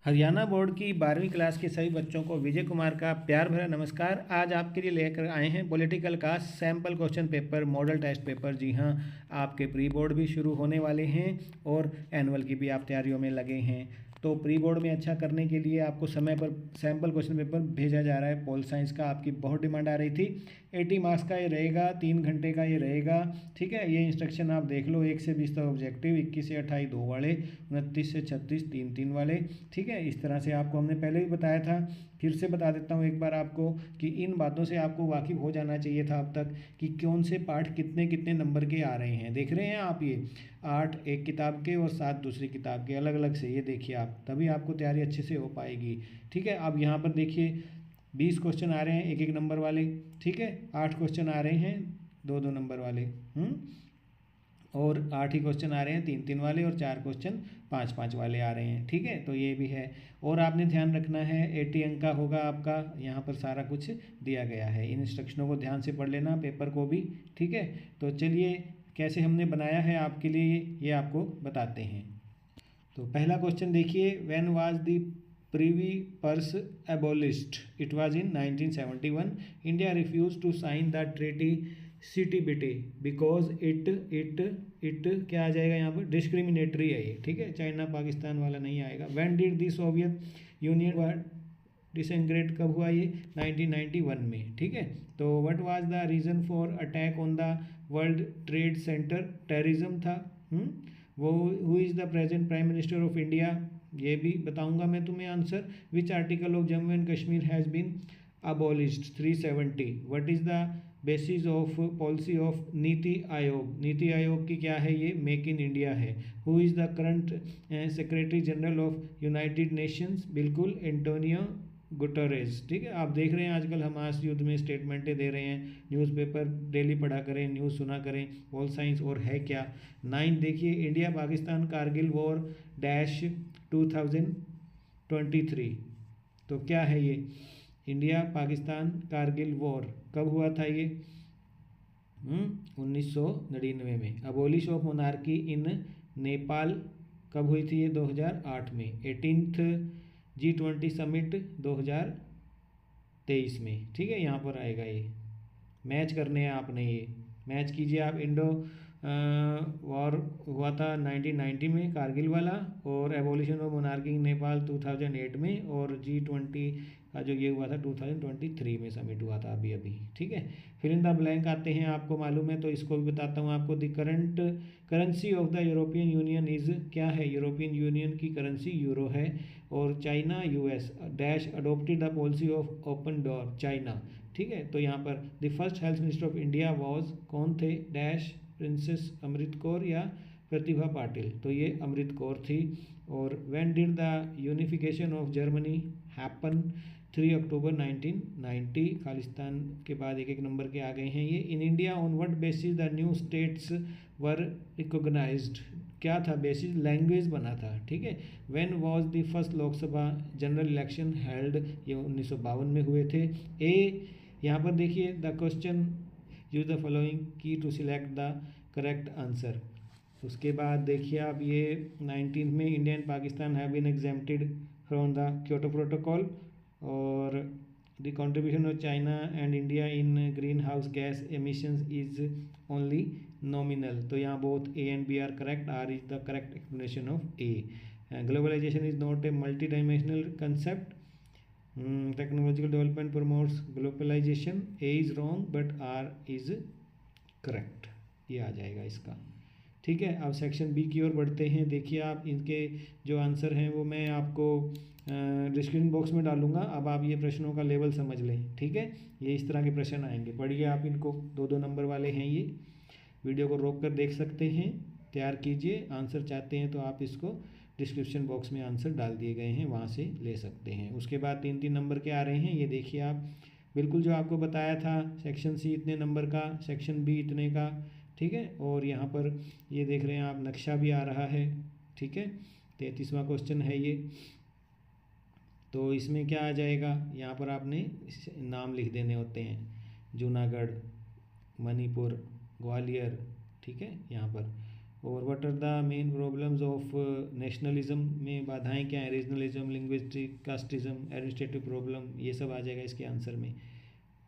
Haryana board की 12वीं class के सभी बच्चों को विजय कुमार का प्यार भरा नमस्कार। आज आपके लिए लेकर आए हैं पॉलिटिकल का sample question paper, model test paper. जी हाँ, आपके प्री बोर्ड भी शुरू होने वाले हैं और एनुअल की भी आप तैयारियों में लगे हैं। तो प्री बोर्ड में अच्छा करने के लिए आपको समय पर सैम्पल क्वेश्चन पेपर भेजा जा रहा है। पोल साइंस का आपकी बहुत डिमांड आ रही थी। 80 मार्क्स का ये रहेगा, 3 घंटे का ये रहेगा। ठीक है, ये इंस्ट्रक्शन आप देख लो। 1 से 20 तक ऑब्जेक्टिव, 21 से 28 2 वाले, 29 से 36 3 वाले। ठीक है, इस तरह से आपको हमने पहले भी बताया था, फिर से बता देता हूँ एक बार आपको कि इन बातों से आपको वाकिफ़ हो जाना चाहिए था अब तक कि कौन से पाठ कितने कितने नंबर के आ रहे हैं। देख रहे हैं आप, ये 8 एक किताब के और 7 दूसरी किताब के, अलग अलग से। ये देखिए आप, तभी आपको तैयारी अच्छे से हो पाएगी। ठीक है, अब यहाँ पर देखिए 20 क्वेश्चन आ रहे हैं 1 नंबर वाले। ठीक है, 8 क्वेश्चन आ रहे हैं 2 नंबर वाले, और 8 ही क्वेश्चन आ रहे हैं 3 वाले, और 4 क्वेश्चन 5 वाले आ रहे हैं। ठीक है, तो ये भी है। और आपने ध्यान रखना है 80 अंक का होगा आपका। यहाँ पर सारा कुछ दिया गया है, इन इंस्ट्रक्शनों को ध्यान से पढ़ लेना, पेपर को भी। ठीक है, तो चलिए कैसे हमने बनाया है आपके लिए ये आपको बताते हैं। तो पहला क्वेश्चन देखिए, when was the privy purse abolished? It was in 1971। India refuse to sign the treaty CTBT because it क्या आ जाएगा यहाँ पर? डिस्क्रिमिनेटरी है ये। ठीक है, चाइना पाकिस्तान वाला नहीं आएगा। When did the Soviet Union disintegrate कब हुआ ये? 1991 में। ठीक है, तो what was the reason for attack on the World Trade Center? Terrorism था। वो who is the present prime minister of India? ये भी बताऊंगा मैं तुम्हें answer. Which article of Jammu and Kashmir has been abolished? 370। What is the basis of policy of Niti Aayog? Niti Aayog की क्या है ये? मेक इन इंडिया है। Who is the current secretary general of United Nations? बिल्कुल एंटोनियो गुटरेस। ठीक है, आप देख रहे हैं आजकल हमास युद्ध में स्टेटमेंटें दे रहे हैं। न्यूज़पेपर डेली पढ़ा करें, न्यूज़ सुना करें। पोल साइंस और है क्या? 9 देखिए, India Pakistan Kargil war dash 2023। तो क्या है ये? इंडिया पाकिस्तान कारगिल वॉर कब हुआ था ये? 1999 में। अबोलिश ऑफ मोनार्की इन नेपाल कब हुई थी ये? 2008 में। 18th G20 समिट 2023 में। ठीक है, यहाँ पर आएगा ये। मैच करने हैं आपने, ये मैच कीजिए आप। इंडो वॉर हुआ था 1990 में, कारगिल वाला, और एबोलिशन ऑफ मोनार्की इन नेपाल 2008 में, और G20 का जो ये हुआ था 2023 में समिट हुआ था अभी अभी। ठीक है, फिर इन द ब्लैंक आते हैं, आपको मालूम है तो इसको भी बताता हूँ आपको। The current currency of the European union is? क्या है? यूरोपियन यूनियन की करेंसी यूरो है। और China US dash adopted the policy of open door? China. ठीक है, तो यहाँ पर the first health minister of India was? कौन थे? डैश प्रिंसेस अमृत कौर या प्रतिभा पाटिल? तो ये अमृत कौर थी। और when did the unification of Germany happen? 3 October 1990। Khalistan के बाद 1 नंबर के आ गए हैं ये। In India on what basis the new states were recognised? क्या था बेसिस? लैंग्वेज बना था। ठीक है, when was the first Lok Sabha general election held? ये 1952 में हुए थे। यहाँ पर देखिए the question, use the following key to select the correct answer. उसके बाद देखिए आप, ये 19 में India and Pakistan have been exempted from the Kyoto Protocol. और the contribution of China and India in green house gas emissions is only nominal. तो यहाँ both A and B are correct. R is the correct explanation of A। Globalisation is not a multi dimensional concept. Technological development promotes globalisation. A is wrong but R is correct. ये आ जाएगा इसका। ठीक है, अब section B की ओर बढ़ते हैं। देखिए आप, इनके जो आंसर हैं वो मैं आपको डिस्क्रिप्शन बॉक्स में डालूंगा। अब आप ये प्रश्नों का लेवल समझ लें। ठीक है, ये इस तरह के प्रश्न आएंगे, पढ़िए आप इनको। 2 नंबर वाले हैं ये। वीडियो को रोक कर देख सकते हैं, तैयार कीजिए। आंसर चाहते हैं तो आप इसको डिस्क्रिप्शन बॉक्स में आंसर डाल दिए गए हैं, वहाँ से ले सकते हैं। उसके बाद 3 नंबर के आ रहे हैं। ये देखिए आप, बिल्कुल जो आपको बताया था, सेक्शन C इतने नंबर का, सेक्शन B इतने का। ठीक है, और यहाँ पर ये देख रहे हैं आप, नक्शा भी आ रहा है। ठीक है, 33वां क्वेश्चन है ये। तो इसमें क्या आ जाएगा? यहाँ पर आपने नाम लिख देने होते हैं, जूनागढ़, मणिपुर, ग्वालियर। ठीक है, यहाँ पर। और what are the main problems of nationalism में बाधाएं क्या हैं, regionalism, linguistic, casteism, administrative problem, ये सब आ जाएगा इसके आंसर में।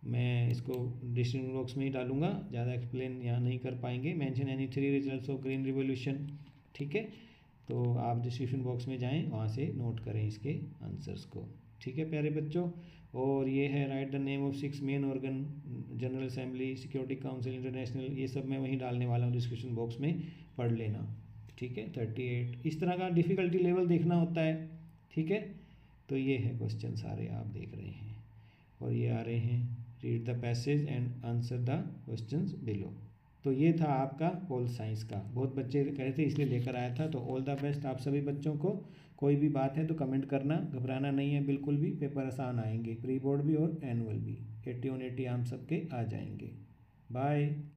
मैं इसको डिस्क्रिप्शन बॉक्स में ही डालूंगा, ज़्यादा एक्सप्लेन यहाँ नहीं कर पाएंगे। Mention any 3 results of green revolution, ठीक है। तो आप डिस्क्रिप्शन बॉक्स में जाएं, वहाँ से नोट करें इसके आंसर्स को, ठीक है प्यारे बच्चों। और ये है right the name of 6 main organ, general assembly, security council, international, ये सब मैं वहीं डालने वाला हूँ डिस्क्रिप्शन बॉक्स में, पढ़ लेना, ठीक है। 38 इस तरह का डिफ़िकल्टी लेवल देखना होता है, ठीक है। तो ये है क्वेश्चन सारे आप देख रहे हैं, और ये आ रहे हैं read the passage and answer the questions below. तो ये था आपका होल साइंस का, बहुत बच्चे कहे थे इसलिए लेकर आया था। तो ऑल द बेस्ट आप सभी बच्चों को। कोई भी बात है तो कमेंट करना, घबराना नहीं है बिल्कुल भी, पेपर आसान आएंगे, प्री बोर्ड भी और एनुअल भी। 80 on 80 आम सबके आ जाएंगे। बाय।